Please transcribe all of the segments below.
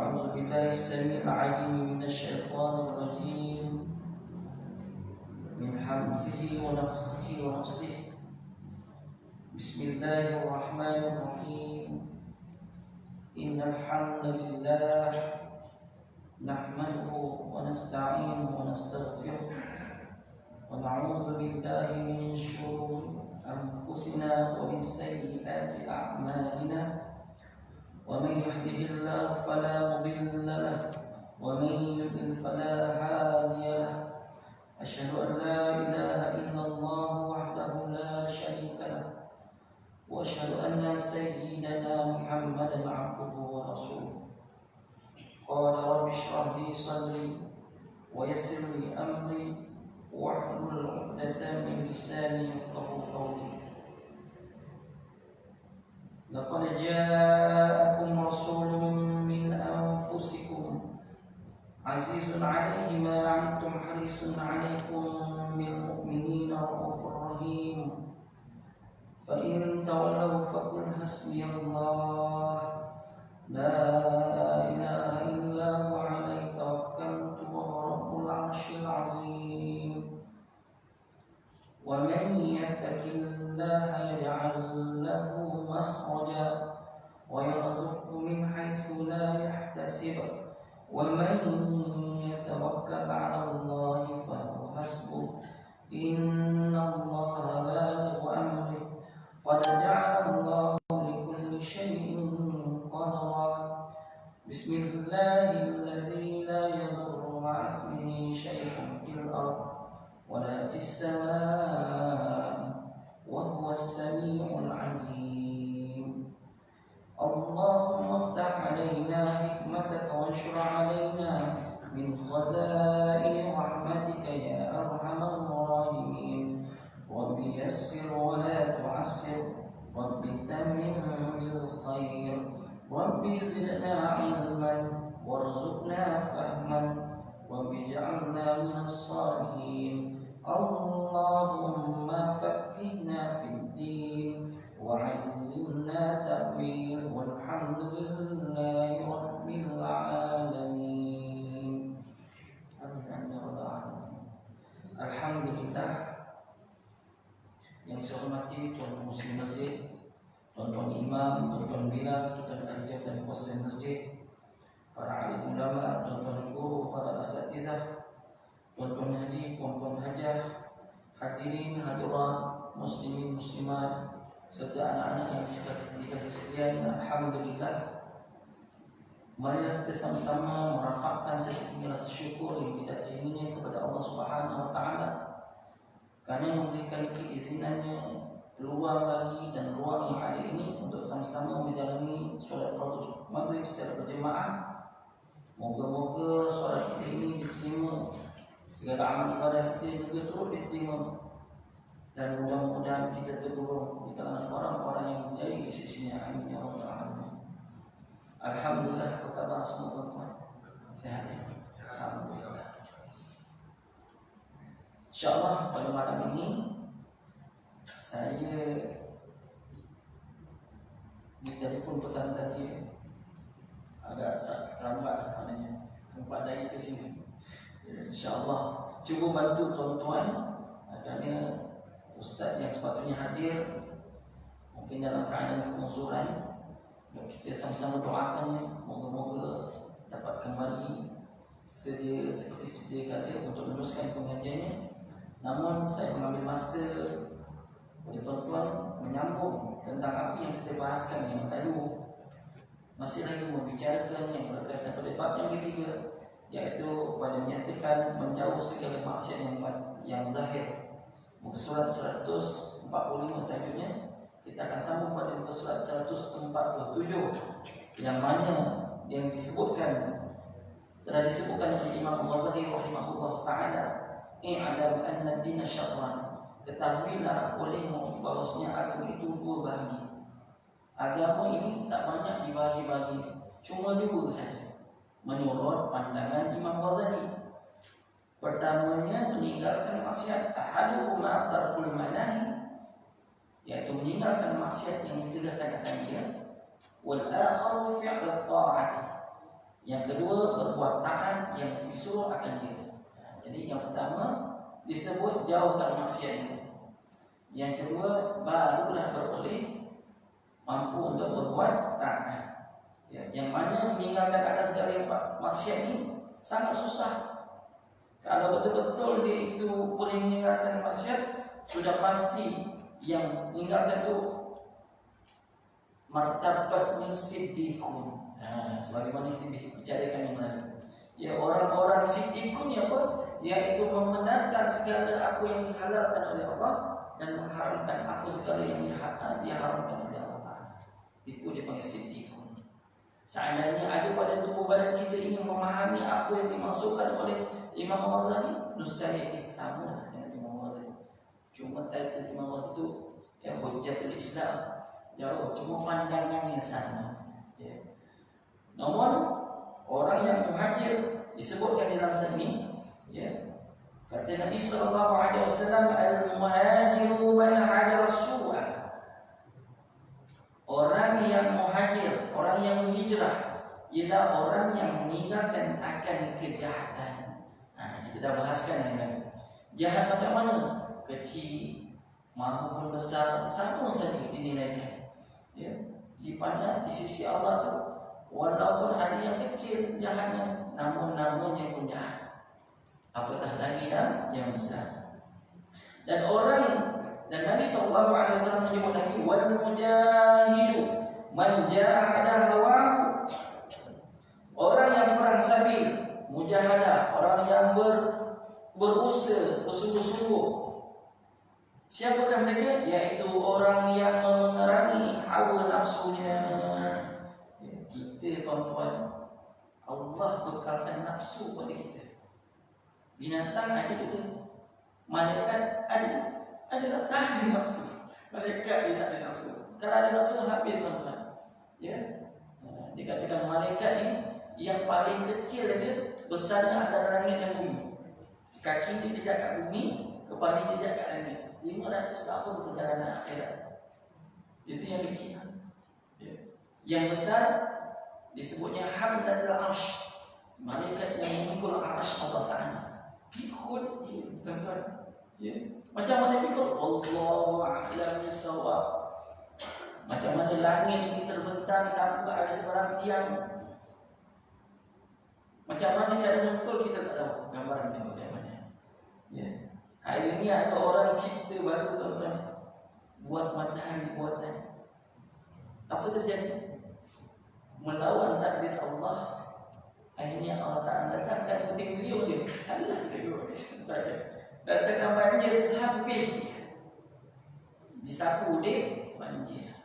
أعوذ بالله السميع العليم من الشيطان الرجيم من حمزه ونفخه ونفسه بسم الله الرحمن الرحيم إن الحمد لله نحمده ونستعينه ونستغفره ونعوذ بالله من شرور أنفسنا ومن سيئات أعمالنا ومن يهده الله فلا مضل له ومن يضلل فلا هادي له أشهد أن لا إله إلا الله وحده لا شريك له وأشهد أن سيدنا محمدا عبده ورسوله قال رب اشرح لي صدري ويسر لي أمري واحلل عقدة من لساني يفقهوا قولي لقد جاءكم رسول من أنفسكم عزيز عليه ما عنتم حريص عليكم بالمؤمنين رؤوف رحيم فإن تولوا فقل حسبي الله لا إله إلا هو عليه توكلت وهو رب العرش العظيم ومن يتق الله يجعل له مخرجا ويرزقه من حيث لا يحتسب ومن يتوكل على الله فهو حسبه إن الله بالغ أمره قد جعل الله لكل شيء قدرا بسم الله الذي لا يضر مع اسمه شيء في الأرض ولا في السماء وهو السميع العليم اللهم افتح علينا حكمتك وانشر علينا من خزائن رحمتك يا أرحم الراحمين رب يسر ولا تعسر رب تمم بالخير رب زدنا علما وارزقنا فهما رب اجعلنا من الصالحين اللهم فقهنا في الدين وعلمنا تأويل والحمد لله رب العالمين آمين يا رب العالمين. Alhamdulillah, yang saya hormati tuan muslim masjid, tuan-tuan imam, tuan-tuan bilal, tuan-tuan ajab dan kuasa masjid, para alim ulama, tuan-tuan guru, para asatizah, tuan-tuan haji, puan-puan hajah, hadirin hadirat, muslimin muslimat, serta anak-anak yang dikasih sekalian. Alhamdulillah, marilah kita sama-sama merafakkan setinggi rasa syukur yang tidak diingini kepada Allah Subhanahu wa taala karena memberikan keizinannya peluang lagi dan ruang yang ada ini untuk sama-sama menjalani solat fardu maghrib secara berjemaah. Moga-moga solat kita ini diterima, segala amal ibadah kita juga turut diterima, dan mudah-mudahan kita tergolong di kalangan orang-orang yang berjaya di sisinya. Amin ya rabbal alamin. Alhamdulillah, apa kabar semua tuan-tuan? Sehat ya? Alhamdulillah. InsyaAllah pada malam ini saya ditelepon petang tadi, agak tak terlambat maknanya sempat dari ke sini. InsyaAllah cuba bantu tuan-tuan, kerana ustaz yang sepatutnya hadir mungkin dalam keadaan kemuzuran. Kita sama-sama doakannya, moga-moga dapat kembali seperti sedia kala untuk meneruskan pengajiannya. Namun saya mengambil masa oleh tuan-tuan menyambung tentang apa yang kita bahaskan yang lalu, masih lagi membicarakan yang berkaitan pada bab yang ketiga, iaitu pada menyatakan menjauh segala maksiat yang zahir. Muka surat 145 tajuknya. Kita akan sambung pada muka surat 147, yang mana yang telah disebutkan oleh Imam Al-Ghazali rahimahullah ta'ala, i'lam anna ad-din syatran, ketahuilah olehmu bahwasanya agama itu dua bahagi. Agama ini tak banyak dibahagi-bahagi, cuma dua saja menurut pandangan Imam Ghazali. Pertamanya meninggalkan maksiat, ahaduhuma tarkul manahi, yaitu meninggalkan maksiat yang ditegakkan akan dia, wal akharu fi'l ta'ati, Yang kedua, berbuat taat yang disuruh akan diri. Jadi yang pertama disebut jauhkan maksiat itu. Yang kedua, barulah beroleh mampu untuk berbuat taat. Ya, yang mana meninggalkan akan segala maksiat ini sangat susah. Kalau betul-betul dia itu boleh meninggalkan maksiat, sudah pasti yang meninggalkan itu martabatnya siddiqun. Sebagaimana kita bicarakan yang lain. Ya, orang-orang siddiqun ya apa? Yaitu membenarkan segala apa yang dihalalkan oleh Allah dan mengharamkan apa segala yang diharamkan oleh Allah Ta'ala. Itu dipanggil siddiqun. Seandainya ada pada tubuh badan kita ingin memahami apa yang dimaksudkan oleh Imam Ghazali, nustahil kita sama dengan Imam Ghazali. Cuma title Imam Ghazali itu yang Hujjatul Islam. Jauh, cuma pandangannya sama. Ya. Namun orang yang muhajir disebutkan dalam sini, ya. Kata Nabi sallallahu alaihi wasallam, al-muhajiru man hajara su'a. Orang yang muhajir, orang yang hijrah, ialah orang yang meninggalkan akan kejahatan. Kita dah bahaskan yang tadi. Jahat macam mana? Kecil maupun besar, sama saja dinilaikan. Ya, dipandang di sisi Allah tu, walaupun ada yang kecil jahatnya, namun namanya pun jahat. Apatah lagi yang besar. Dan Nabi SAW menyebut lagi, wal mujahidu man jahada hawahu. Orang yang perang sabil, mujahadah, orang yang berusaha bersungguh-sungguh. Siapakah mereka? Yaitu orang yang memerangi hawa nafsunya. Kita tuan-tuan, Allah bekalkan nafsu pada kita. Binatang ada juga, malaikat ada tak ada nafsu. Malaikat dia tak ada nafsu. Kalau ada nafsu habis tuan-tuan. Ya, dikatakan malaikat ni yang paling kecil aja besarnya antara langit dan bumi. Kaki dia jejak kat bumi, kepala dia jejak kat langit. 500 tahun perjalanan akhirat. Itu yang kecil. Ya. Yang besar disebutnya hamlatul arsh. Malaikat yang memikul arsh Allah Ta'ala. Pikul, tuan-tuan. Ya. Macam mana pikul? Allahu a'lam bissawab. Macam mana langit ini terbentang tanpa ada sebarang tiang. Macam mana cara memikul kita tak tahu. Gambaran dia bagaimana. Ya. Hari ini ada orang cipta baru tuan-tuan, buat matahari buatan. Apa terjadi? Melawan takdir Allah. Akhirnya Allah Ta'ala datangkan puting beliau je. Kalah kedua saja. Datangkan banjir, habis dia. Disapu dia, banjir.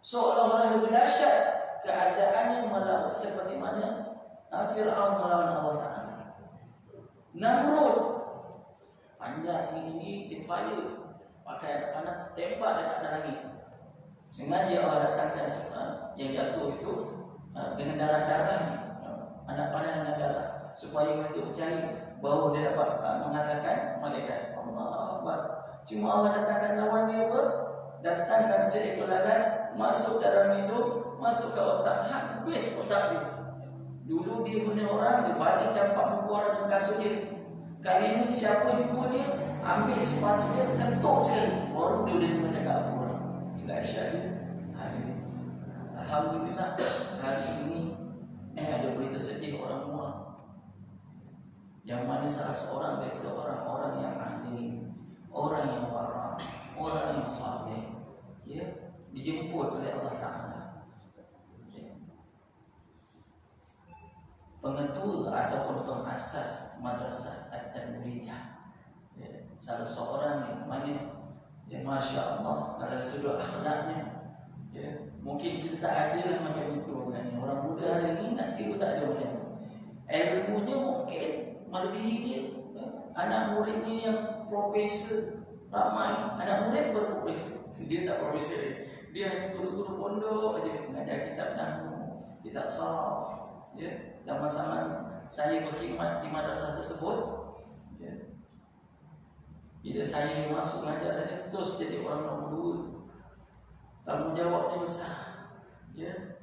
Seolah-olah lebih dahsyat keadaannya melawan seperti mana Fir'aun melawan Allah Ta'ala. Namrud panjat tinggi di fire, pakai anak-anak tembak dekat atas langit. Sengaja Allah datangkan yang jatuh itu dengan darah-darah, anak panah dengan darah, supaya mereka percaya bahawa dia dapat mengatakan malaikat Allah Akbar. Cuma Allah datangkan lawan dia apa? Datangkan seekor lalat masuk dalam hidung, masuk ke otak, habis otak dia. Dulu dia guna orang, dia balik campak muka orang dengan kasut dia. Kali ini siapa jumpa dia, ambil sepatu dia, ketuk sekali. Baru dia boleh cakap apa orang. Dahsyat dia. Alhamdulillah, hari ini ada berita sedih orang muak. Yang mana salah seorang daripada orang-orang yang adil, orang yang warah, orang yang saleh, ya, dijemput oleh Allah Ta'ala. Pengetua ataupun pengasas madrasah At-Tanwiriyah, ya, salah seorang yang mana, ya, Masya Allah, kalau sudut akhlaknya, ya, mungkin kita tak ada lah macam itu kan. Orang muda hari ini nak kira tak ada macam itu. Ilmunya mungkin melebihi dia. Anak muridnya yang profesor ramai. Anak murid berprofesor, dia tak profesor. Dia hanya guru-guru pondok aja, mengajar kitab nahwu, kitab saraf. Ya, dan masa saya berkhidmat di madrasah tersebut, ya, bila saya masuk mengajar, saya terus jadi orang nombor 2. Tanggungjawabnya besar. Ya.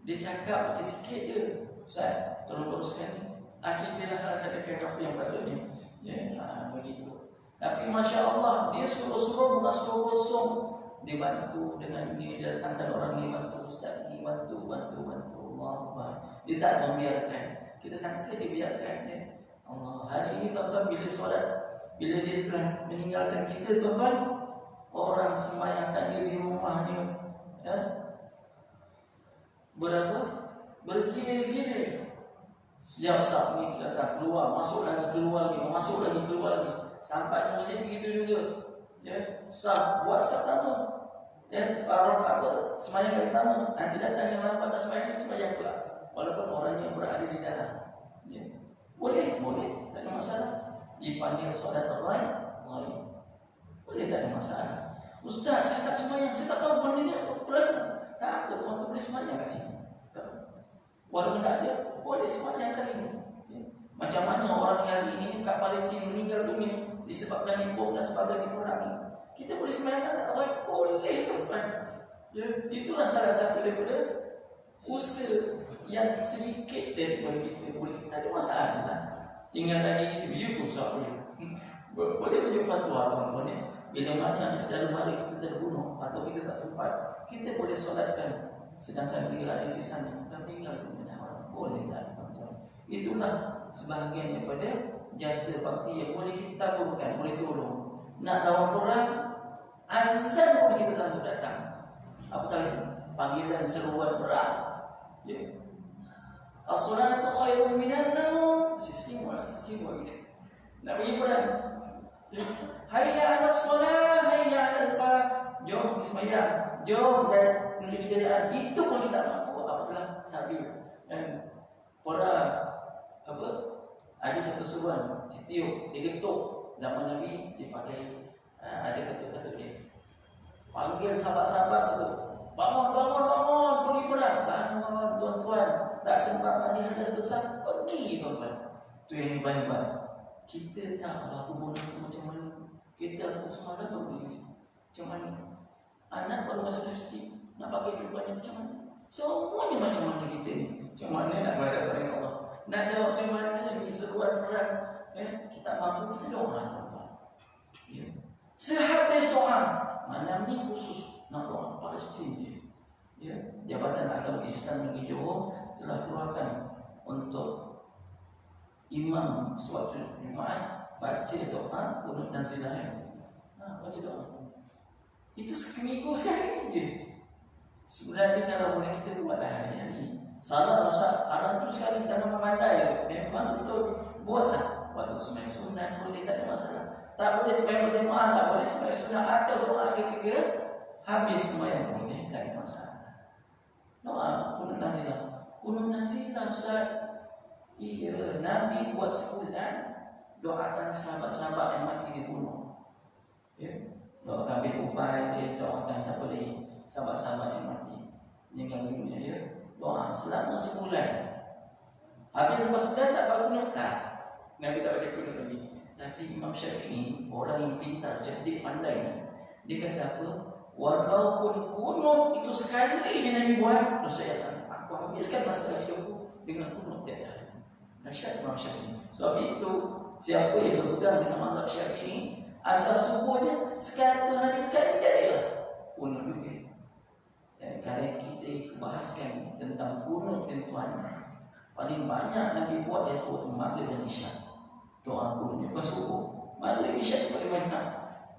Dia cakap macam sikit je, Ustaz, tolong uruskan ni. Kita dah laksanakan apa yang patutnya. Ya, begitu. Tapi Masya Allah, dia suruh-suruh bukan suruh kosong. Dia bantu dengan ini, dia datangkan orang ni bantu, Ustaz ni bantu. Allah, dia tak membiarkan. Kita sangka dia biarkan ya. Allah, hari ini tuan-tuan bila solat, bila dia telah meninggalkan kita tuan-tuan, orang sembahyangkan dia di rumah dia ya, berapa? Bergilir-gilir. Sejak saat ni kita datang keluar, masuk lagi, keluar lagi, masuk lagi, keluar lagi. Sampainya masih begitu juga. Ya, sah buat sah pertama. Ya, orang apa sembahyang kali pertama, nanti datang yang lambat tak sembahyang pula. Walaupun orangnya berada di dalam. Ya. Boleh, tak ada masalah. Dipanggil solat lain. Boleh, tak ada masalah. Ustaz, saya tak sembahyang, saya tak tahu benda ni apa lagi. Tak apa, tuan-tuan boleh sembahyang kat sini. Walaupun tak ada, boleh sembahyang kat sini. Ya. Macam mana orang hari ini kat Palestin meninggal dunia disebabkan bom dan sebagainya diperangi. Kita boleh sembahyang tak? Boleh tuan-tuan. Ya, itulah salah satu daripada usaha yang sedikit daripada kita boleh. Tak ada masalah. Tinggal lagi kita bersyukur boleh. Boleh tunjuk fatwa tuan-tuan ya. Bila mana ada saudara mara kita terbunuh atau kita tak sempat, kita boleh solatkan. Sedangkan bila ada di sana dah tinggal dunia orang. Boleh tak tuan-tuan? Itulah sebahagian daripada jasa bakti yang boleh kita taburkan, boleh tolong. Nak lawan perang, azan pun kita tak datang. Apa tadi? Panggilan seruan perang. Ya. As-salatu khairun minan naum. Semua gitu. Nak pergi perang. Hayya 'alas shalah, hayya 'alal falah. Jom sembahyang, jom dan menuju kejayaan. Itu pun kita mampu. Apabila sabil perang apa? Ada satu seruan, tiup, digetuk. Zaman Nabi dipakai ada ketuk-ketuk dia. Panggil sahabat-sahabat itu, bangun, pergi perang. Bangun tuan-tuan, tak sempat mandi hadas besar, pergi tuan-tuan. Itu yang hebat-hebat. Kita tak laku bodoh macam mana. Kita aku semalam baru beli. Macam mana? Anak baru masuk universiti, nak pakai duit banyak macam mana? Semuanya macam mana kita ni. Macam mana nak berhadapan dengan Allah. Nak jawab macam mana ni seruan perang. Kita mampu, kita doa tuan-tuan. Ya. Sehabis doa, malam ni khusus nak doa Palestin je. Ya. Jabatan Agama Islam Negeri Johor telah keluarkan untuk imam suatu Jumaat baca doa kunut nazilah. Baca doa. Itu seminggu sekali je. Sebenarnya kalau boleh kita buat hari-hari. Salah Ustaz, arah tu sekali dalam memandai. Memang betul buatlah. Waktu sembahyang sunat boleh, tak ada masalah. Tak boleh sembahyang berjemaah, tak boleh sembahyang sunat atau doa ketika habis sembahyang boleh, tak ada masalah. Doa kunut nazilah. Kunut nazilah Ustaz. Iya, Nabi buat sebulan doakan sahabat-sahabat yang mati dibunuh. Ya, doakan bin Ubay, dia doakan siapa lagi? Sahabat-sahabat yang mati meninggal dunia ya. Doa selama sebulan. Habis lepas sebulan tak baca kunut tak. Nabi tak baca kunut lagi. Tapi Imam Syafi'i, orang yang pintar, cerdik, pandai, dia kata apa? Walaupun kunut itu sekali yang Nabi buat, saya aku habiskan masa hidupku dengan kunut tiap hari. Nasihat Imam Syafi'i. Sebab itu siapa yang berpegang dengan mazhab Syafi'i, asal subuhnya sekali hari sekali jadilah kunut juga. Kalau kita bahaskan tentang kunut tuan-tuan, paling banyak Nabi buat iaitu maghrib dan isyak. Doa kunutnya bukan subuh. Maghrib isyak paling banyak.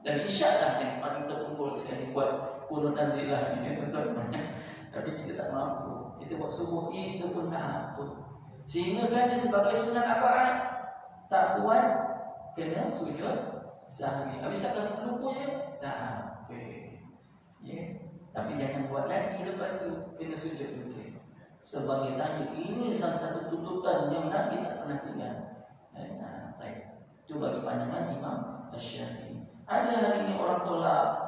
Dan isyak lah yang paling terunggul sekali buat kunut nazilah ini tuan-tuan banyak. Tapi kita tak mampu. Kita buat subuh itu pun tak mampu. Sehingga kan dia sebagai sunat apaan? Tak buat, kena sujud sahwi. Habis akan lupa je? Tak apa. Ya. Tapi jangan buat lagi lepas tu kena sujud juga. Sebagai tanda ini salah satu tuntutan yang Nabi tak pernah tinggal. Itu bagi pandangan Imam Syafi'i. Ada hari ini orang tolak,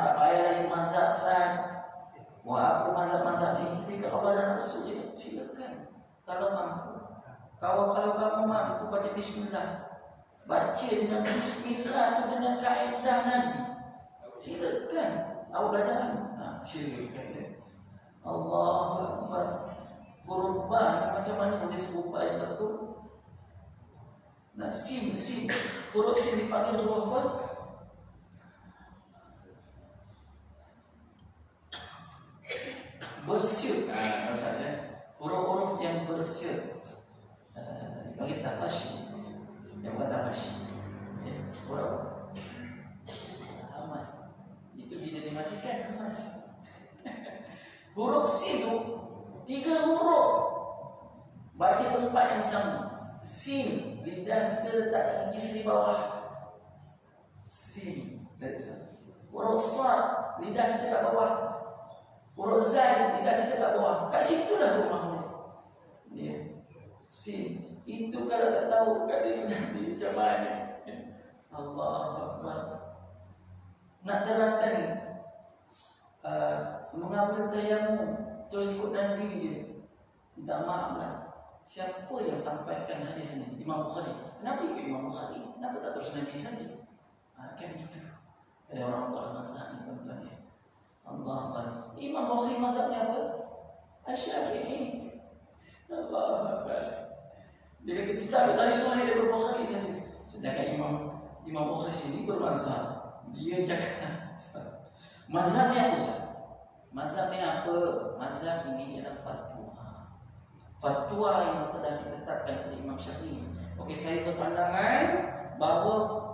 tak payah lagi mazhab Ustaz. Buat apa mazhab-mazhab ini? Ketika Allah dan Rasul je, silakan. Kalau mampu. Kalau kamu mampu baca bismillah. Baca dengan bismillah itu dengan kaedah Nabi. Silakan. Awak belajar. Silakan. Allahu Akbar. Huruf ba ni macam mana boleh sebut ba yang betul? Nah, sin. Huruf sin dipanggil huruf apa? Bersyut. Maksudnya huruf-huruf yang bersyut dipanggil tafashi. Yang bukan tafashi. Huruf hamas. Itu bila dimatikan hamas. Huruf sin itu 3 huruf. Baca tempat yang sama. Sin, lidah kita letak gigi sini bawah. Sin, huruf sad, lidah kita kat bawah. Huruf zai, lidah kita kat bawah. Kat situlah rumah huruf. Ya. Sin. Itu kalau tak tahu kata Nabi macam mana. Allahu Akbar. Nak terangkan mengambil tayamum terus ikut Nabi je. Minta maaf lah. Siapa yang sampaikan hadis ini? Imam Bukhari. Kenapa ikut Imam Bukhari? Kenapa tak terus Nabi saja? Kan gitu. Ada orang tua mazhab ni tuan-tuan ya. Allah Akbar. Imam Bukhari mazhabnya apa? Asy-Syafi'i. Allah Akbar. Dia kata kita ambil dari Sahih dari Bukhari saja. Sedangkan Imam Bukhari sini bermazhab. Dia cakap mazhabnya apa? Mazhabnya apa? Mazhab ini ialah fatwa yang telah ditetapkan oleh Imam Syafi'i. Okey, saya berpandangan bahawa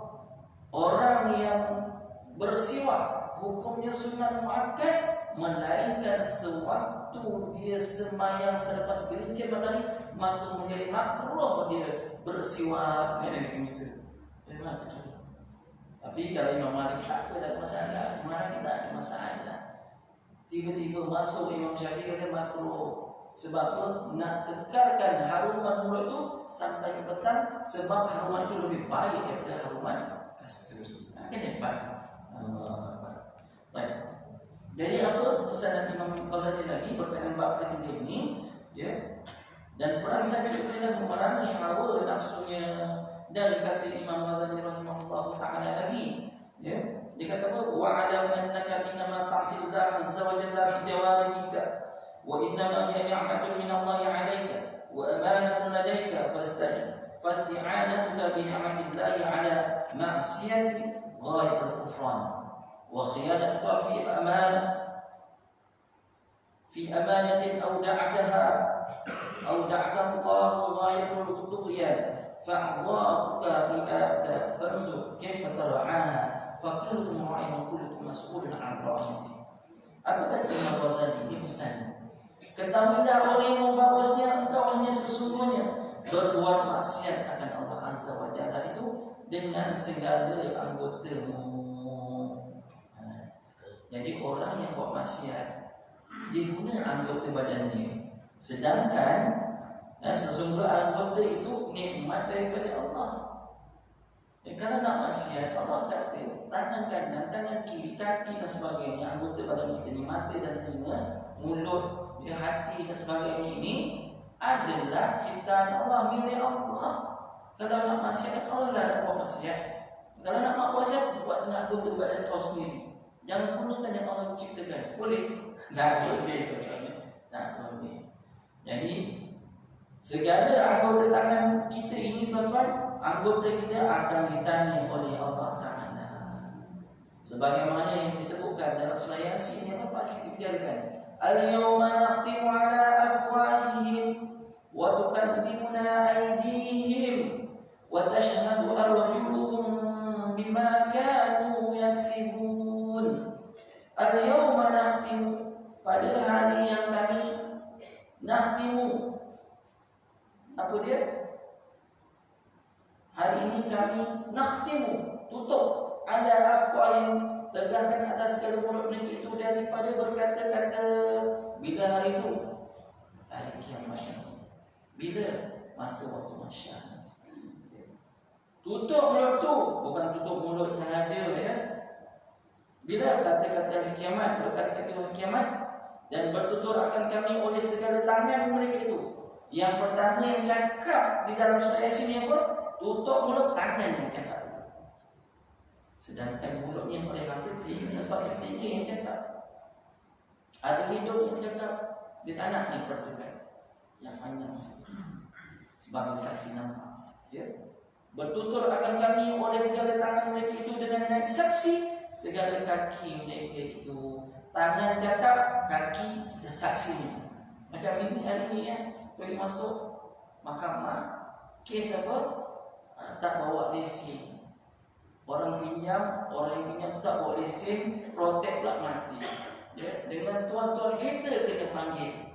orang yang bersiwak hukumnya sunat muakkad, melainkan sewaktu dia sembahyang selepas gelincir matahari, maka menjadi makruh dia bersiwak begitu. Memang betul. Tapi kalau Imam Malik tak ada masalah, Malik tak ada masalah. Tiba-tiba masuk Imam Syafi'i kata makruh. Sebab apa? Nak kekalkan haruman mulut itu sampai ke petang. Sebab haruman itu lebih baik daripada haruman kasturi. Kan hebat. Baik. Jadi apa pesanan Imam Ghazali lagi berkaitan bab ketiga ini, ya. Dan perang Sabil adalah memerangi hawa nafsunya. Dan kata Imam Ghazali rahimahullah taala lagi, ya. Dia kata apa? Wa'alam annaka innama ta'sil Allah azza wa jalla bi jawarihika. وإنما هي نعمة من الله عليك وأمانة لديك فاستعانتك بنعمة الله على معصية غاية الكفران وخيانتك في أمانة أودعتها الله غاية الطغيان فأعضاءك إباك فانظر كيف ترعاها فكلكم راع وكلكم مسؤول عن رعيته. Apa kata Imam Ghazali? Dia pesan, ketahuilah olehmu bahwasanya engkau hanya sesungguhnya berbuat maksiat akan Allah Azza wa Jalla itu dengan segala anggotamu. Jadi orang yang buat maksiat, dia guna anggota badannya. Sedangkan sesungguhnya anggota itu nikmat daripada Allah. Kalau nak maksiat, Allah kata tangan kanan, tangan kiri, kaki dan sebagainya, anggota badan kita ni, mata dan telinga, mulut, hati dan sebagainya ini adalah ciptaan Allah, milik Allah. Kalau nak maksiat, Allah lah nak buat maksiat. Kalau nak buat maksiat, buat dengan anggota badan kau sendiri. Jangan gunakan yang Allah ciptakan. Boleh? Tak boleh. Tak boleh. Jadi segala anggota tangan kita ini tuan-tuan, anggota kita akan ditanya oleh Allah Ta'ala. Sebagaimana yang disebutkan dalam surah Yasin yang lepas kita biarkan. Al-yawma nakhtimu ala afwahihim wa tukallimuna aydihim wa tashhadu arjuluhum bima kanu yaksibun. Al-yawma nakhtimu, pada hari yang kami nakhtimu. Apa dia? Hari ini kami nakhtimu, tutup ala afwahihim, tegakkan atas segala mulut mereka itu daripada berkata-kata. Bila hari itu? Hari kiamat. Bila? Masa waktu mahsyar. Tutup mulut tu, bukan tutup mulut sahaja ya. Bila? Kata-kata hari kiamat, berkata-kata hari kiamat, dan bertutur akan kami oleh segala tangan mereka itu. Yang pertama yang cakap di dalam surah Yasin ni apa? Tutup mulut, tangan yang cakap. Sedangkan mulutnya oleh hampir telinga, sebab telinga yang cakap. Ada hidup yang cakap, di anaknya pertukan yang panjang sebagai saksi nama. Ya. Bertutur akan kami oleh segala tangan mereka itu dengan naik saksi, segala kaki mereka itu. Tangan cakap, kaki saksinya. Macam ini hari ini ya, pergi masuk mahkamah, kes apa? Tak bawa lesen. Orang pinjam, orang yang pinjam tu tak bawa lesen, protek pula mati. Ya, dengan tuan-tuan kita kena panggil.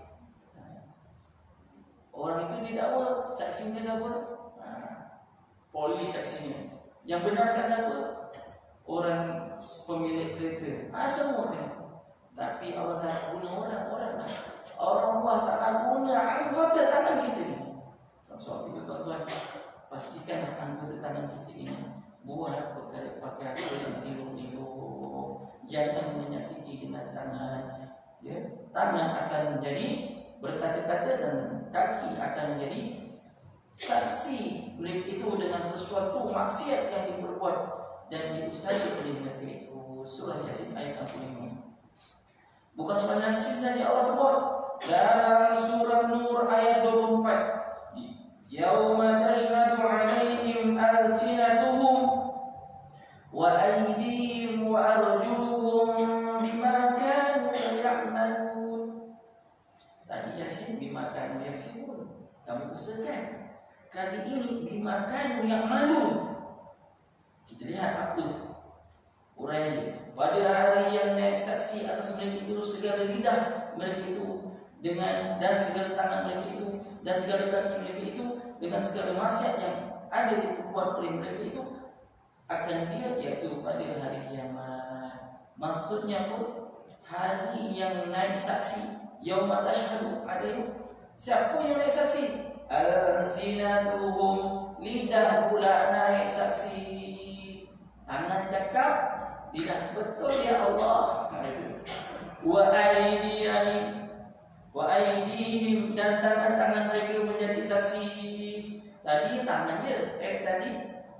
Orang itu didakwa, saksinya siapa? Polis saksinya. Yang benarkan siapa? Orang pemilik kereta. Semua kena. Tapi Allah tak guna orang-orang. Allah Ta'ala guna anggota tangan kita ni. Sebab itu tuan-tuan, pastikan anggota tangan kita ini buat perkara-perkara yang elok-elok. Jangan menyakiti dengan tangan. Ya, tangan akan menjadi berkata-kata dan kaki akan menjadi saksi mereka itu dengan sesuatu maksiat yang diperbuat dan diusahai oleh mereka itu. Surah Yasin ayat 65. Bukan surah Yasin saja Allah sebut, dalam surah Nur ayat 24. Yauma tashhadu 'alaihim alsinatuhum wa aydihim wa arjuluhum bima kanu ya'malun. Tadi Yasin bima kanu yaksibun, kami usahakan. Kali ini bima kanu yang malu. Kita lihat apa uraian pada hari yang naik saksi atas mereka itu segala lidah mereka itu dengan dan segala tangan mereka itu dan segala kaki mereka itu dengan segala maksiat yang ada diperbuat oleh mereka itu akan dia, yaitu pada hari kiamat. Maksudnya pun hari yang naik saksi, yauma tashhadu alaihim. Siapa yang naik saksi? Al-sinatuhum, lidah pula naik saksi. Tangan cakap, lidah betul ya Allah. Wa aydihim, dan tangan-tangan mereka menjadi saksi. Tadi tangan je, tadi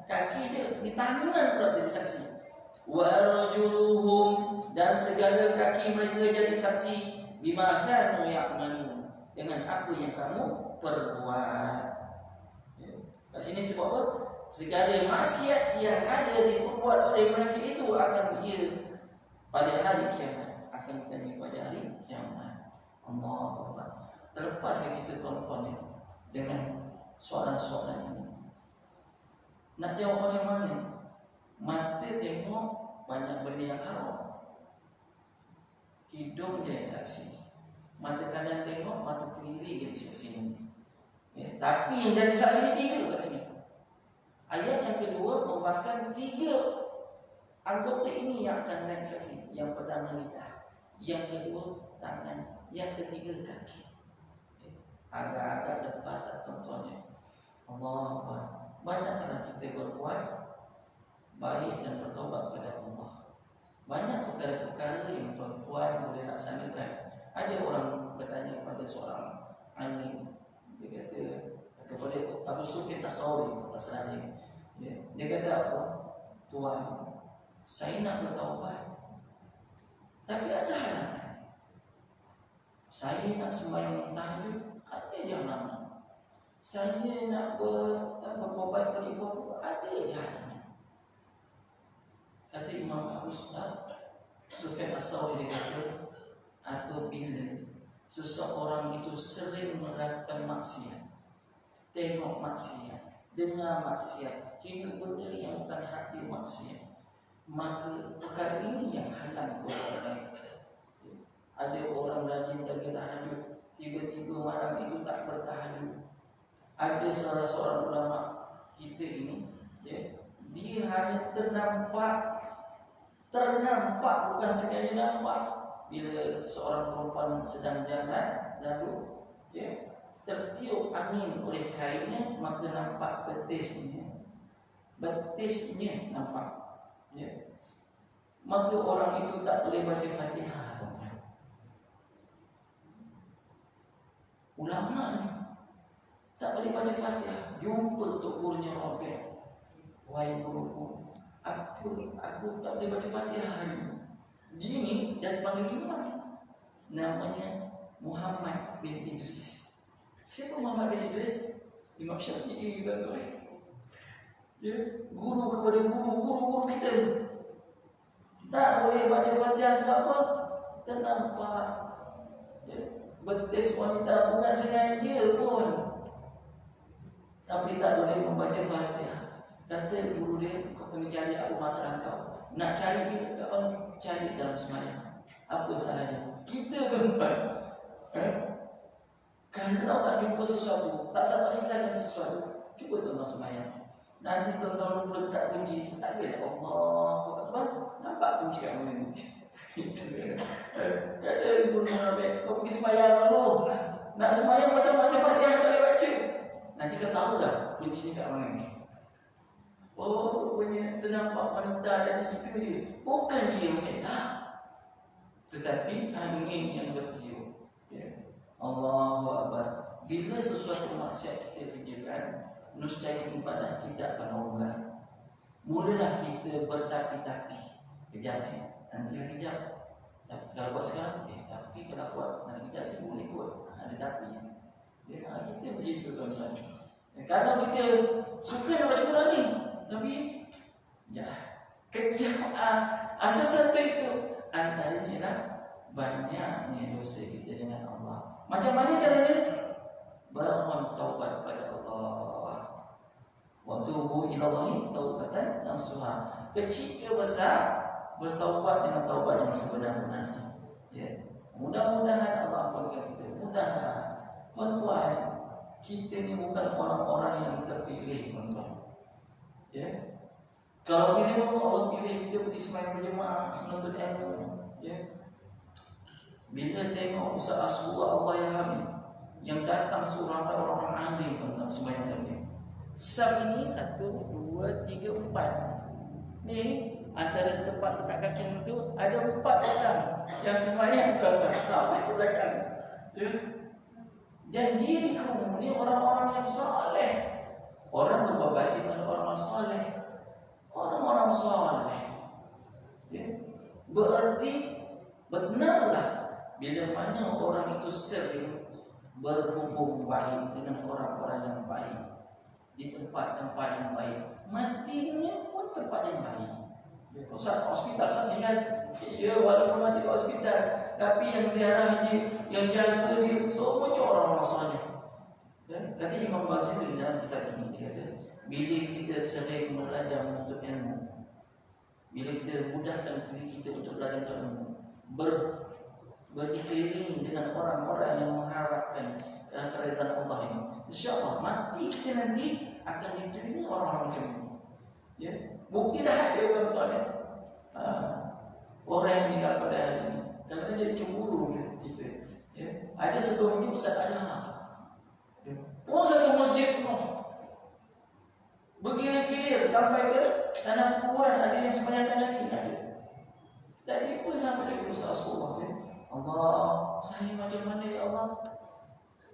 kaki je, di tangan pula jadi saksi. Wa arjuluhum, dan segala kaki mereka jadi saksi. Bima kanu ya'malun, dengan apa yang kamu perbuat. Ya. Kat sini sebab apa? Segala maksiat yang ada diperbuat oleh mereka itu akan dia pada hari kiamat, akan ditanya pada hari kiamat. Allah. Terlepas kita tuan-tuan dengan soalan-soalan ini. Nak jawab macam mana? Mata tengok banyak benda yang haram, hidung jadi saksi. Mata kanan tengok, mata kiri jadi saksi nanti. Ya, tapi yang jadi saksi ni tiga kat sini. Ayat yang kedua membahaskan tiga anggota ini yang akan naik saksi. Yang pertama lidah, yang kedua tangan, yang ketiga kaki. Agak-agak lepas tak tuan-tuan ya. Allah, banyaklah kita berbuat baik dan bertobat kepada Allah. Banyak perkara-perkara yang tuan-tuan boleh laksanakan. Ada orang bertanya kepada seorang alim, dia kata kepada Abu Sufyan As-Sawri, dia kata apa? Tuan, saya nak bertaubat, tapi ada halangan. Saya nak sembahyang tahajud, ada halangan. Saya nak bertobat pada ibu bapa, ada halangan. Kata Imam Abu Sufyan As-Sawri, dia kata, apabila seseorang itu sering melakukan maksiat, tengok maksiat, dengar maksiat, hidup benda yang bukan hak dia maksiat, maka perkara ini yang halang orang. Ada orang rajin jaga tahajud, tiba-tiba malam itu tak bertahajud. Ada salah seorang ulama kita ini, ya, dia hanya ternampak bukan sekali nampak. Bila seorang perempuan sedang jalan, lalu ya, tertiup angin oleh kainnya, maka nampak betisnya nampak. Ya. Maka orang itu tak boleh baca Fatihah. Ulama ni tak boleh baca Fatihah. Jumpa Tok Gurunya Rabi', wahai guruku, aku tak boleh baca Fatihah hari ini. Dia ni dan panggil imam. namanya Muhammad bin Idris. Siapa Muhammad bin Idris? Imam Syafi'i, tuan-tuan. Ya, guru kepada guru kita. Tak boleh baca Fatihah sebab apa? Ternampak. Ya, betis wanita bukan sengaja pun. Tapi tak boleh membaca Fatihah. Kata guru dia, kau pergi cari apa masalah kau. Nak cari bila kau cari dalam semayang. Apa salahnya? Kita tuan-tuan, kalau tak jumpa sesuatu, tak sabar selesaikan sesuatu, cuba tuan-tuan semayang. Nanti tuan-tuan lupa letak kunci, takbir Allah Akbar, nampak kunci kat mana ni? Itu dia. Kata guru Nabi, kau pergi semayang dulu. Nak semayang macam mana Fatihah tak boleh baca? Nanti kau tahu dah kuncinya kat mana ni. Oh, rupanya ternampak wanita jadi itu dia. Bukan dia yang salah, tetapi angin yang bertiup. Ya. Allahu Akbar. Bila sesuatu maksiat kita kerjakan, nescaya ibadah kita akan longgar. Mulalah kita bertapi-tapi. Kejap nanti kejap. Tapi kalau buat sekarang, tapi kalau buat nanti kejap boleh buat. Ada tapi. Ya, kita begitu tuan-tuan. Kadang kita suka nak baca Quran ni, tapi kejap. Asal satu itu antaranya lah banyaknya dosa kita dengan Allah. Macam mana caranya? Bermohon taubat pada Allah. Wa tubu ila Allahi taubatan nasuha. Kecil ke besar, bertaubat dengan taubat yang sebenar-benarnya. Ya. Mudah-mudahan Allah ampunkan kita. Mudah-mudahan. Tuan-tuan, kita ni bukan orang-orang yang terpilih, tuan-tuan. Ya. Kalau pilih Allah pilih kita pergi sembahyang berjemaah menuntut ilmu, ya. Bila tengok Ustaz Asbullah Allah yang hamid yang datang suruh orang-orang alim tentang sembahyang tadi. Sab ini 1, 2, 3, 4. Ni antara tempat letak kaki itu ada 4 orang yang sembahyang datang sampai ke belakang. Ya. Dan dia dikerumuni orang-orang yang saleh. Orang berbuat baik pada orang saleh. Orang-orang saleh. Ya. Berarti benarlah bila mana orang itu sering berhubung baik dengan orang-orang yang baik di tempat-tempat yang baik, matinya pun tempat yang baik. Ustaz hospital, Ustaz ingat, ya walaupun mati di hospital, tapi yang ziarah haji, yang jaga dia, semuanya orang-orang saleh. Ya? Kata Imam Basri dalam kitab ini, dia kata, bila kita sering belajar menuntut ilmu, bila kita mudahkan diri kita untuk belajar ilmu, berikeliling dengan orang-orang yang mengharapkan keridhaan Allah ini, insya-Allah mati kita nanti akan dikelilingi orang-orang macam ini. Ya, bukti dah ada tuan-tuan ya. Orang yang meninggal pada hari ini, kerana dia cemburu kita. Ya, ada sebelum ini Ustaz ada. Ya, pun satu masjid penuh, bergilir-gilir sampai ke tanah kuburan, ada yang sembahyang lagi ada. Tadi pun sampai lagi Ustaz Asbullah ya. Allah, saya macam mana ya Allah?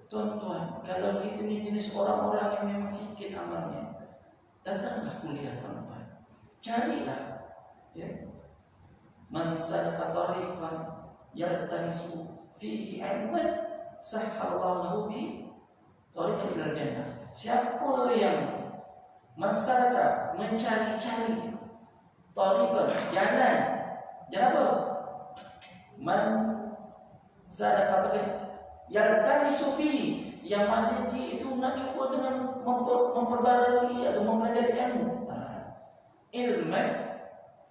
Tuan-tuan, kalau kita ni jenis orang-orang yang memang sikit amalnya, datanglah kuliah tuan-tuan. Carilah. Ya. Man salaka tariqan yaltamisu fihi ilman sahhalallahu lahu bi tariqan ilal jannah. Siapa yang man salaka mencari-cari tariqan jalan apa? Man salaka yaltamisu fihi, yang mana dia itu nak cuba dengan memperbarui atau mempelajari ilmu. Ilmu,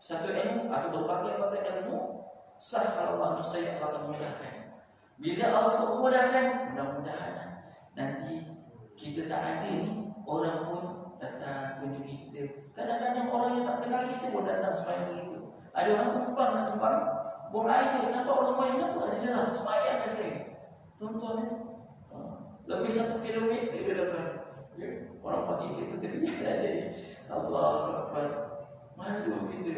satu ilmu atau berbagai-bagai ilmu, sahhalallahu saya Allah akan memudahkan. Bila Allah SWT memudahkan, mudah-mudahan nanti kita tak ada ni, orang pun datang kunjungi kita. Kadang-kadang orang yang tak kenal kita pun datang sembahyang begitu. Ada orang tumpang nak tumpang, buang air tu, nampak orang sembahyang, kenapa ada jalan sembahyang kat sini. Tuan-tuan, lebih 1 kilometer tuan-tuan. Ya, orang pakai kita terlihat ada ni. Allah Akbar. Malu kita.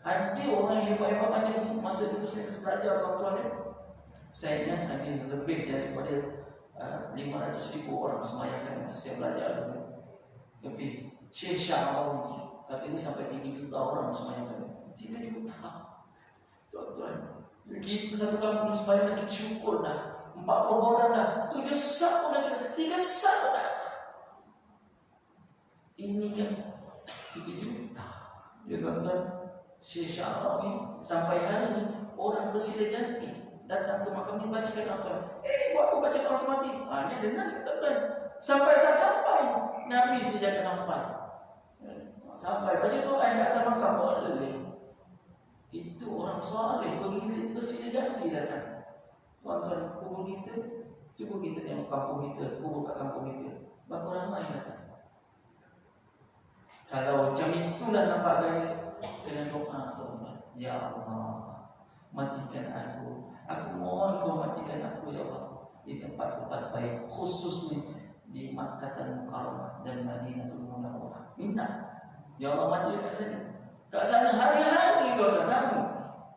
Ada orang hebat-hebat macam ni masa dulu saya belajar tuan-tuan ya. Saya ingat ada lebih daripada 500,000 orang semayangkan masa saya belajar dulu. Lebih. Syekh Syahrawi kata ini sampai 3 juta orang semayangkan. 3 juta. Tuan-tuan. Kita satu kampung supaya kita syukur dah. 40 orang dah. 7 sak pun dah kena. 3 sak pun dah. Ini kan 3 juta. Ya tuan-tuan. Syekh Syarawi sampai hari ini orang bersilih ganti datang ke makam ni bacakan Al-Quran. Buat apa baca Al-Quran mati? Ini ada nasi tuan-tuan. Sampai tak sampai. Nabi sejak sampai. Sampai baca Quran di atas makam boleh. Itu orang soleh begitu bersilih ganti datang. Tuan-tuan, kubur kita, cuba kita tengok kampung kita, kubur kat kampung kita. Berapa ramai datang? Kalau macam itulah nampak gaya, kena doa tuan-tuan. Ya Allah, matikan aku. Aku mohon kau matikan aku ya Allah di tempat-tempat baik, khususnya di Makkah dan Mukarramah dan Madinatul Munawwarah. Minta, ya Allah mati dekat sana. Kat sana hari-hari kau akan tahu.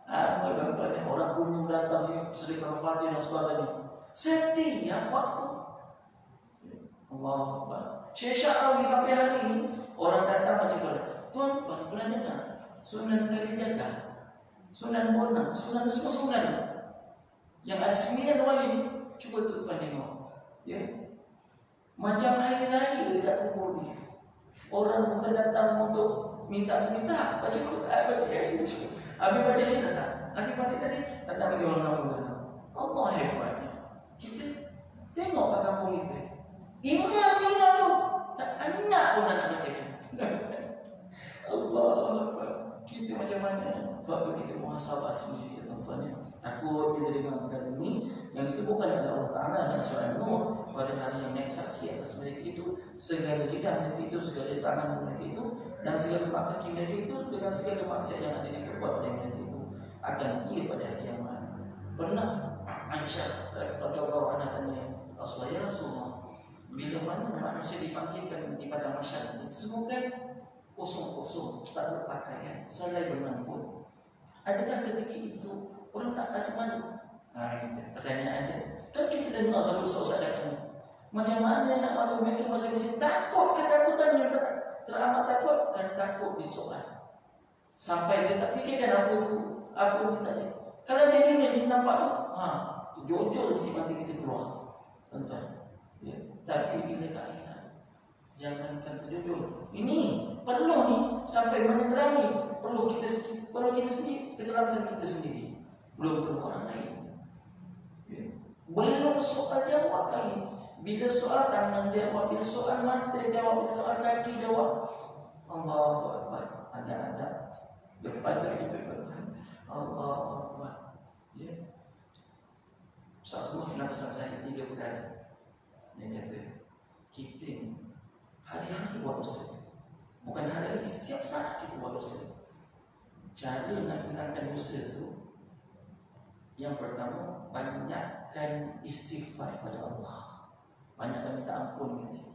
Tuan-tuan, orang kunjung datang sedekah Fatihah dan sebagainya. Setiap waktu. Allahu Akbar. Syekh Syarawi sampai hari ini orang datang macam mana? Tuan-tuan pernah dengar Sunan Kalijaga, Sunan Bonang, Sunan semua Sunan yang ada 9 wali ini. Cuba tuan-tuan tengok, ya, macam hari raya dekat kubur dia. Orang bukan datang untuk minta baca Quran, baca Yasin. Habis baca Yasin datang. Nanti balik tadi datang lagi orang kampung datang. Allah hebatnya. Kita tengok kat kampung kita. Imam meninggal tu, tak anak pun tak bacakan. Allah Akbar. Kita macam mana? Waktu kita muhasabah sendiri, tuan-tuan ya. Takut bila dengar perkara ini yang disebutkan oleh Allah Ta'ala dalam surah An-Nur, pada hari yang naik saksi atas mereka itu, segala lidah mereka itu, segala tangan mereka itu, dan segala mata kaki mereka itu, dengan segala maksiat yang ada di perbuatan oleh mereka itu akan ia pada hari kiamat. Pernah Aisyah radhiyallahu anha tanya Rasulullah, ya Rasulullah, bila mana manusia dipanggilkan di padang mahsyar, semua kan kosong-kosong, tak berpakaian, selai bernampun. Adakah ketika itu orang tak rasa malu? Itu pertanyaannya. Kan kita dengar selalu ustaz cakap, macam mana nak malu mereka masing-masing takut, ketakutan yang teramat takut, kan takut disoal. Sampai dia tak fikirkan apa tu, apa ni tadi. Kalau di dunia ni nampak tu, jojol di mati kita keluar, tuan-tuan. Ya. Tapi bila ke akhirat, jangankan terjojol. Ini peluh ni sampai menenggelamkan peluh kita sendiri, tenggelamkan kita sendiri. Belum peluh orang lain. Ya. Belum soal jawab lagi. Bila soal tangan jawab, bila soal mata jawab, bila soal kaki jawab. Allahu Akbar. Ada lepas dari perkataan Allahu Akbar. Ya. Ustaz Guru pernah pesan saya 3 perkara. Dia kata, kita hari-hari buat dosa. Bukan hari-hari, setiap saat kita buat dosa. Cara nak hilangkan dosa itu, yang pertama, banyakkan istighfar pada Allah. Banyakkan minta ampun kita.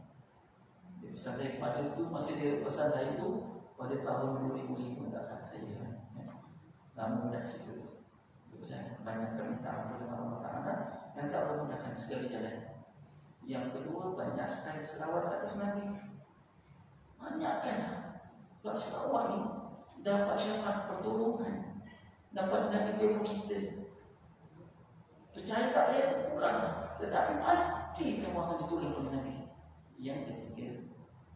Dia pesan saya pada itu, masih dia pesan saya itu pada tahun 2005, tak salah saya. Lama dah cerita itu. Dia pesan banyakkan minta ampun kepada Allah Ta'ala, nanti Allah mudahkan segala jalan. Yang kedua, banyakkan selawat atas Nabi. Banyakkan buat selawat ni, dapat syafaat pertolongan, dapat Nabi tolong kita. Percaya tak percaya terpulang, tetapi pasti kamu akan ditolong oleh Nabi. Yang ketiga,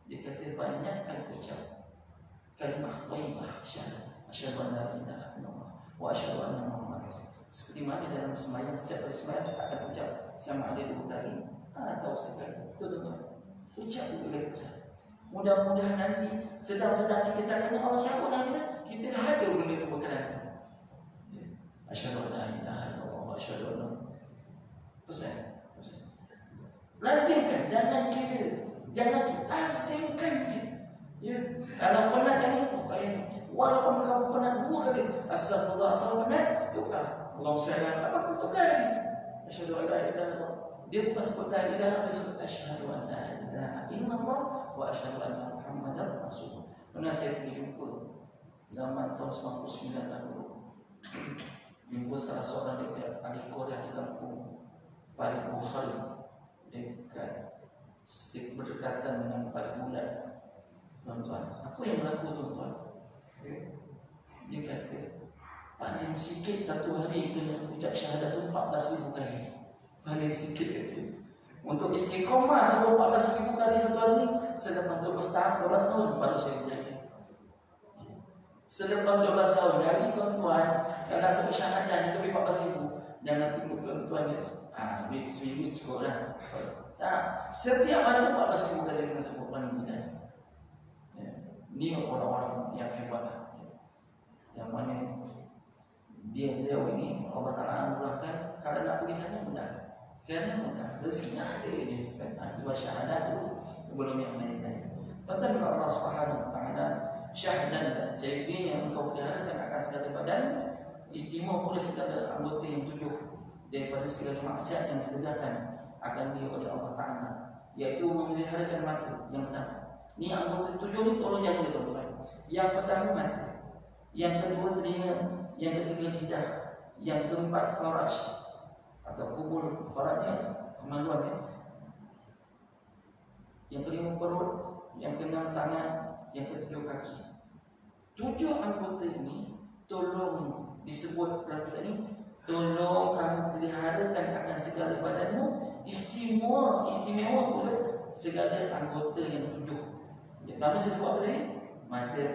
dia kata banyakkan ucap kalimah thayyibah, asyhadu an la ilaha illallah wa asyhadu anna Muhammadar Rasulullah. Seperti mana dalam sembahyang, setiap kali sembahyang kita akan ucap sama ada 2 kali atau sekali. Tuan-tuan, ucap dulu kata pesan. Mudah-mudahan nanti sedang-sedang kita cakap Allah syafa'an kita ada benda itu berkenan itu. Asyhadu an la ilaha illallah wa asyhadu anna pesan. Lazimkan, jangan kira, lazimkan je. Ya, kalau penat ni, bukan walaupun kamu penat 2 kali, astagfirullah, penat, tukar. Allah sayang, apa pun tukar lagi. Asyhadu an la ilaha illallah. Dia bukan sebut la ilaha, dia sebut asyhadu an la ilaha illallah wa asyhadu anna Muhammadar Rasulullah. Pernah saya pergi jumpa zaman tahun 99 dahulu. Jumpa salah seorang daripada ahli Korea di kampung Parit Bukhari dekat berdekatan dengan Parit Bulat. Tuan-tuan, apa yang berlaku tuan-tuan? Dia kata, paling sikit satu hari kena ucap syahadat tu 14,000 kali. Paling sikit itu. Untuk istiqomah sebab 14,000 kali satu hari ni, selepas 12 tahun baru saya berjaya. Selepas 12 tahun. Jadi tuan-tuan, kalau sebut syahadat ni lebih 14,000, jangan tunggu tuan-tuan ni. Seminggu cukup lah. Setiap hari tu 14,000 kali kena sebut paling tidak. Ni orang-orang yang hebat lah. Yang mana beliau ini Allah Ta'ala anugerahkan, kalau nak pergi sana mudah. Kerana mudah, rezekinya ada je kan. Dua syahadat tu belum yang lain-lain. Tuan-tuan Allah Subhanahu Wa Ta'ala syahdan sehingga yang engkau peliharakan akan segala badan, istimewa pula segala anggota yang 7 daripada segala maksiat yang ditegakkan akan dia oleh Allah Ta'ala, iaitu memeliharakan mata yang pertama. Ni anggota 7 ni tolong jaga dia tuan-tuan. Yang pertama mata, yang kedua telinga, yang ketiga lidah, yang keempat faraj atau kubur, farajnya kemaluan ya. Yang kelima perut, yang keenam tangan, yang ketujuh kaki. 7 anggota ini tolong disebut dalam kitab ini, tolong kamu peliharakan akan segala badanmu, istimewa pula segala anggota yang 7. Yang pertama saya sebut apa tadi? Mata,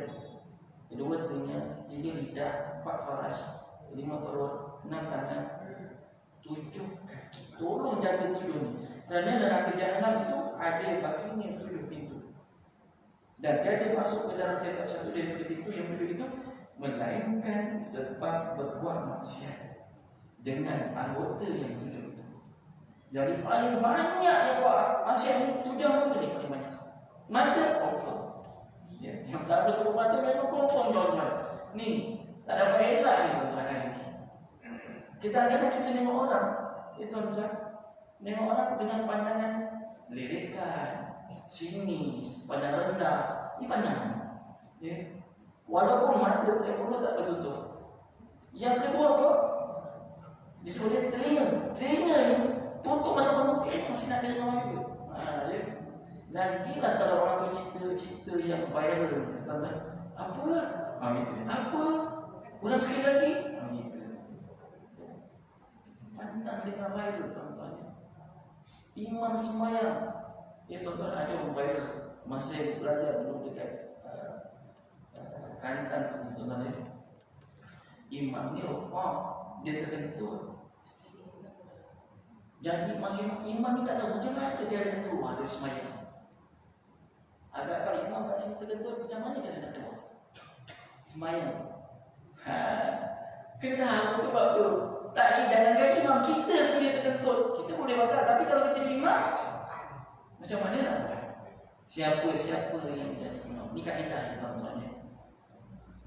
kedua telinga, 3 lidah, 4 faraj, 5 perut, 6 tangan, 7 kaki. Tolong jaga 7 ni. Kerana neraka Jahanam itu ada baginya 7 pintu. Dan tiada masuk ke dalam tiap satu daripada pintu yang 7 itu melainkan sebab berbuat maksiat dengan anggota yang 7 itu. Jadi paling banyak yang buat maksiat ni 7 anggota ni paling banyak. Mata confirm. Ya, yang tak bersebut mata memang confirm tuan-tuan. Ni tak dapat elak ni tuan-tuan hari ni. Kadang-kadang kita tengok orang, tuan-tuan, tengok orang dengan pandangan lirikan, sinis, pandang rendah. Ini pandangan. Ya. Walaupun mata mulut tak bertutup. Yang kedua apa? Disebut telinga. Telinga ni tutup mata penuh, masih nak dengar orang juga. Ya. Lagilah kalau orang tu cerita-cerita yang viral, tuan-tuan. Apa? Itu. Apa? Ulang sekali lagi. Itu. Pantang dengan viral, tuan-tuan. Imam sembahyang. Ya tuan-tuan, ada orang viral masa belajar dulu dekat Kelantan tu tuan-tuan ya. Imam ni dia terkentut. Jadi masih imam ni tak tahu macam mana cara nak keluar dari sembahyang. Agak kalau imam kat sini terkentut, macam mana cara nak keluar sembahyang? Kena tahu tu bab tu. Tak, jangankan imam, kita sendiri terkentut, kita boleh batal. Tapi kalau kita jadi imam, macam mana nak buat? Siapa-siapa yang jadi imam? Ni kaedah ni tuan-tuan ya.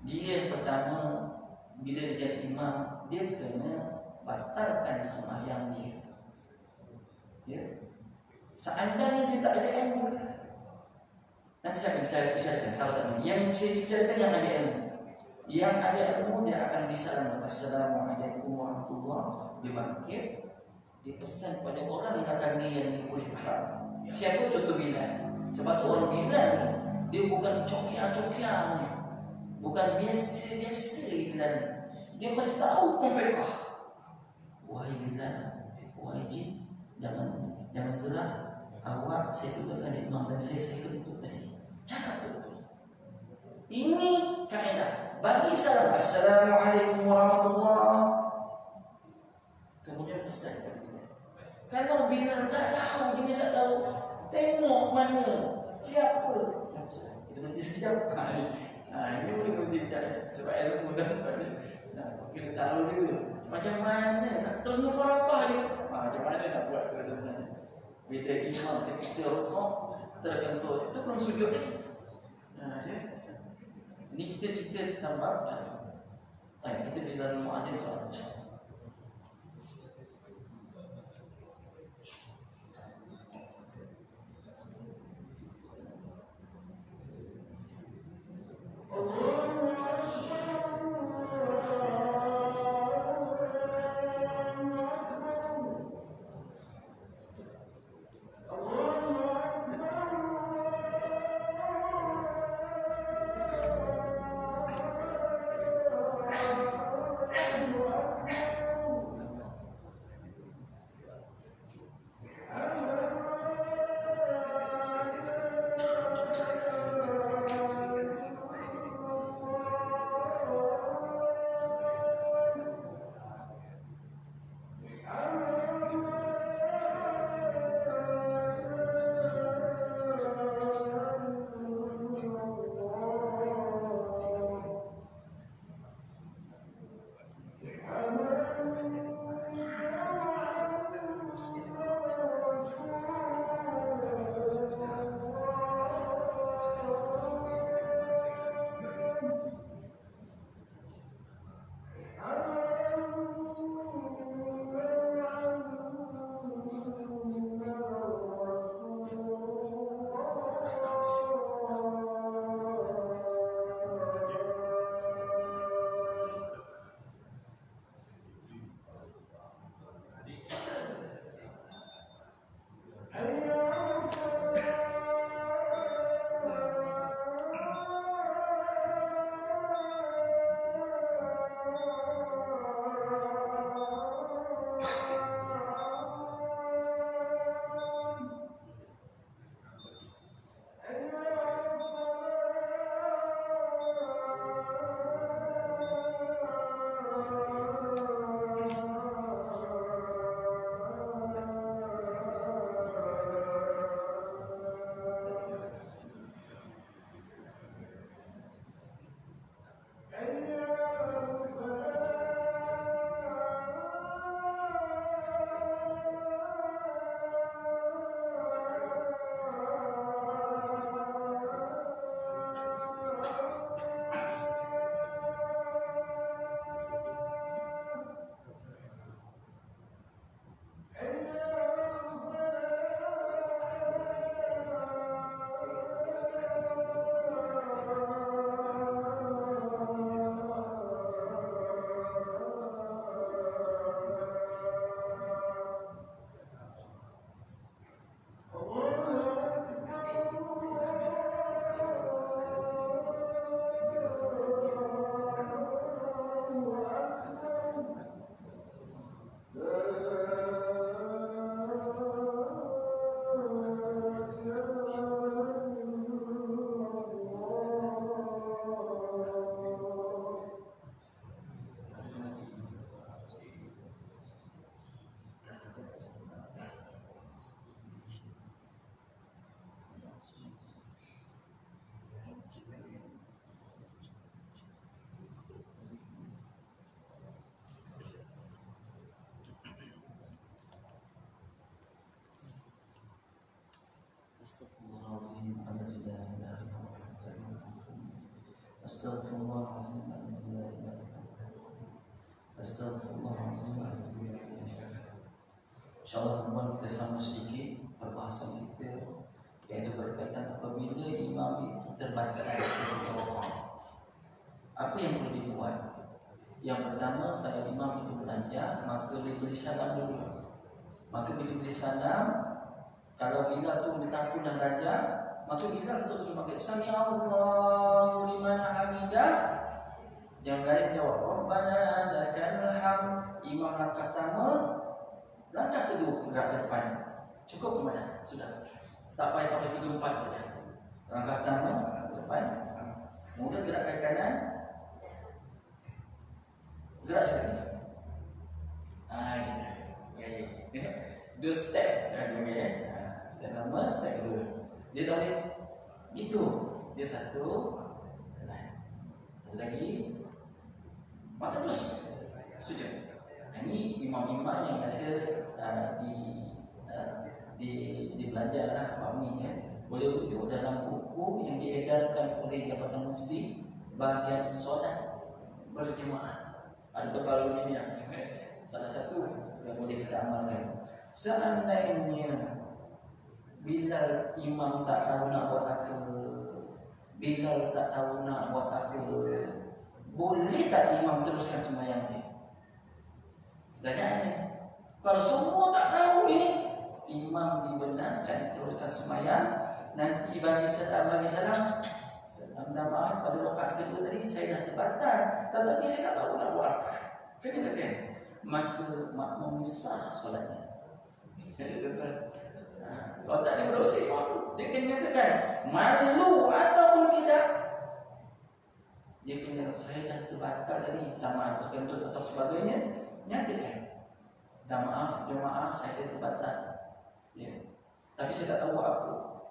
Dia pertama, bila dia jadi imam, dia kena batalkan sembahyang dia. Ya. Seandainya dia tak ada ilmu, nanti saya akan bicarakan. Kalau tak ada, yang saya bicarakan yang ada ilmu. Yang ada ilmu dia akan bisalam, Assalamualaikum warahmatullahi wabarakatuh. Dia bangkit, dia pesan kepada orang yang datang ni yang boleh faham. Siapa? Contoh Bilal. Sebab tu orang Bilal ni, dia bukan cokia-cokia ni, bukan biasa-biasa Bilal. Dia mesti tahu fiqh. Wahai Bilal, wahai jin, jangan gerak. Awak saya tutupkan di imam dan saya kentut tadi. Cakap betul. Ini kaedah. Bagi salam, Assalamualaikum warahmatullahi. Kemudian pesan kepada Bilal. Kalau Bilal tak tahu, dia bisa tahu. Tengok mana, siapa. Kita berhenti sekejap. Ini boleh berhenti sekejap. Sebab ilmu dah. Kita tahu juga. Macam mana, terus mufarakah je. Macam mana nak buat ke? Bila imam kita rukuk terkentut, itu belum sujud lagi. Ya. Ini kita cerita tentang bab. Kita bila dalam muazzin tu insya-Allah. Astaghfirullahaladzim, Astaghfirullahaladzim, Astaghfirullahaladzim. InsyaAllah teman kita sambung sedikit perbahasan kita, yaitu berkaitan apabila imam itu terbatas ketika wakaf. Apa yang perlu dibuat? Yang pertama, kalau imam itu belanja, maka dia beri salam dulu. Maka bila beri salam, kalau Bilal tu bertakun dan belanja, maka Bilal tu terus pakai Sami Allahu liman hamidah. Yang lain jawab Rabbana lakal hamd. Imam langkah pertama, langkah kedua gerak ke depan. Cukup ke mana? Sudah. Tak payah sampai 3-4 saja. Langkah pertama ke depan, mula gerak ke kanan, gerak sekali. Gitu. Dua step. Step pertama, step kedua. Dia tak boleh gitu. Dia satu lagi, maka terus sujud. Ini imam-imam yang biasa di belajar lah bab ni ya. Boleh rujuk dalam buku yang diedarkan oleh Jabatan Mufti bahagian solat berjemaah. Ada terbaru ni yang salah satu yang boleh kita amalkan. Seandainya bila imam tak tahu nak buat apa, Bilal tak tahu nak buat apa, boleh tak imam teruskan sembahyang ni? Pertanyaannya, kalau semua tak tahu ni, imam dibenarkan teruskan sembahyang. Nanti bagi salam, minta maaf pada rakaat kedua tadi saya dah terbatal, tetapi saya tak tahu nak buat apa. Kan? Maka makmum sah solatnya. Kalau tak dia berdosa, dia kena nyatakan malu ataupun tidak. Dia kena, saya dah terbatal tadi, sama terkentut atau sebagainya, nyatakan. Dan maaf, jemaah saya dah terbatal. Ya. Tapi saya tak tahu apa.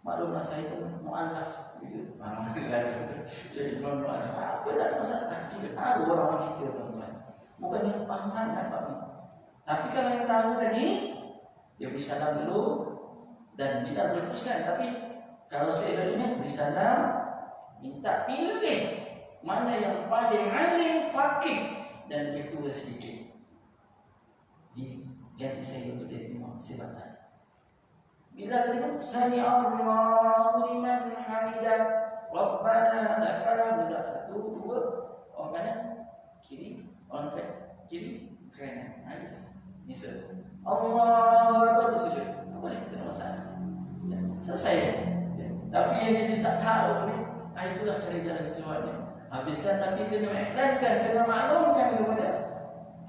Maklumlah saya pun mu'alaf. Jadi imam mu'alaf. Apa tak ada masalah. Kita tahu orang-orang kita, teman-teman. Bukan dia faham sangat Pak. Tapi kalau yang tahu tadi, dia beri salam dulu dan bila boleh teruskan. Tapi kalau saya darinya beri salam, minta pilih mana yang paling alim, faqih dan lebih tua sedikit. Jadi saya untuk jadi imam sebatan. Bila kita Sami Allahu liman hamidah, Rabbana lakal hamd. Satu, dua, orang kanan, kiri, orang kiri, kanan. Misal Allahu Akbar sujud. Tak boleh, tidak masalah. Ya, selesai. Ya. Tapi yang jenis tak tahu ni, itulah cara jalan keluarnya. Habiskan tapi kena iklankan, kena maklumkan kepada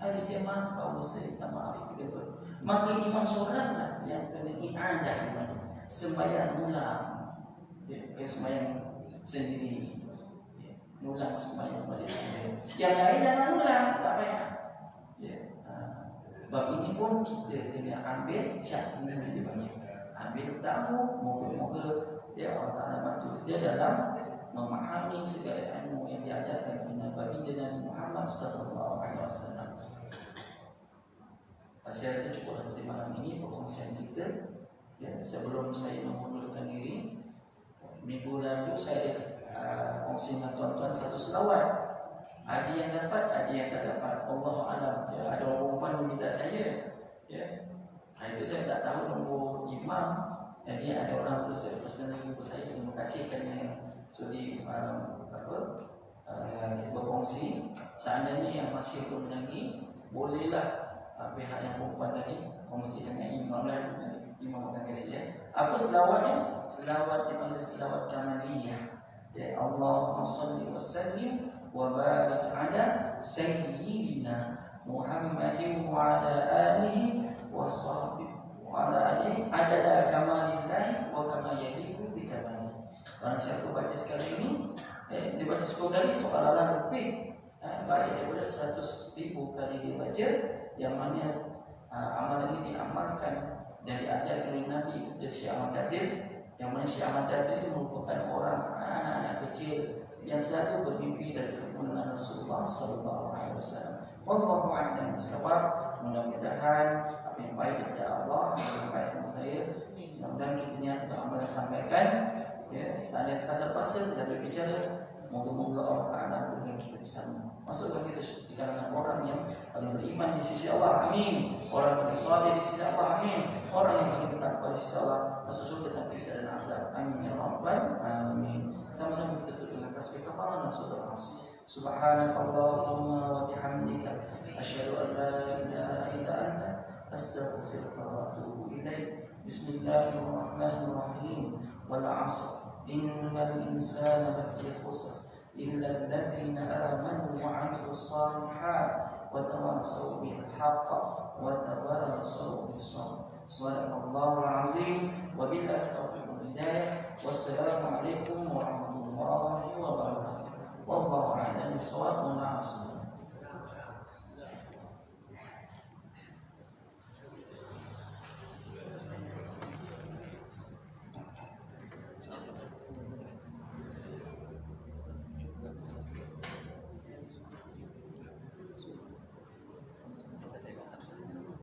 ahli jemaah bahawa saya tak maaf kita tu. Maka imam seoranglah yang kena i'adah ibadah. Sembahyang ulang. Ya, sembahyang sendiri. Ya, ulang sembahyang balik sendiri. Yang lain jangan ulang, tak payah. Ya. Bab ini pun kita kena ambil cap ini kita panggil. Ambil tahu, moga-moga ya Allah Taala bantu kita dalam memahami segala ilmu yang diajarkan oleh baginda Nabi Muhammad sallallahu alaihi wasallam. Saya rasa cukup untuk malam ini perkongsian kita. Ya, sebelum saya mengundurkan diri, minggu lalu saya kongsi dengan tuan-tuan satu selawat. Ada yang dapat, ada yang tak dapat. Allah alam. Ya, ada orang perempuan meminta saya. Ya, itu saya tak tahu nombor imam. Jadi ada orang personal jumpa saya. Terima kasih kerana sudi berkongsi. Seandainya yang masih belum lagi, bolehlah pihak yang perempuan tadi kongsi dengan imam lain. Imam akan kasih ya. Apa selawatnya? Selawat dipanggil selawat kamaliyah. Ya, Allahumma salli wa sallim wa barik ala sayyidina Muhammadin wa ala alihi wa sahbihi wa ala alihi adada kamalillahi wa kama yaliku bi kamalihi. Barang siapa baca sekali ini, dia baca 10 kali seolah-olah lebih baik daripada 100,000 kali dia baca, yang mana amalan ini diamalkan dari ajaran oleh Nabi kepada Syekh Ahmad Dadir, yang mana Syekh Ahmad Dadir merupakan orang anak-anak kecil yang selalu bermimpi dari keturunan Rasulullah sallallahu alaihi wasallam. Wallahu a'lam bishawab. Mudah-mudahan apa yang baik daripada Allah, apa yang baik dari saya Mudah-mudahan kita niat untuk amal yang sampaikan. Ya, seandainya terpaksa tidak berbicara, moga-moga Allah Ta'ala berikan kita bisa masukkan kita di kalangan orang yang paling beriman di sisi Allah, amin. Orang yang paling saleh di sisi Allah, amin. Orang yang paling bertakwa di sisi Allah, masuk surga tanpa hisab dan azab, amin ya rabbal alamin. Sama-sama kita tutup dengan tasbih kafarah dan surah As. Subhanakallahumma wa bihamdika asyhadu an la ilaha illa anta astaghfiruka wa atubu ilaik. Bismillahirrahmanirrahim. Wal 'asr innal insana lafi khusr illa allazina amanu wa 'amilus shalihat wa tawassaw bil haqq wa tawassaw bis sabr. Shadaqallahul azim wa billahi taufiq wal hidayah. Wassalamu alaikum warahmatullahi wabarakatuh. Wallahu a'lam bishawab.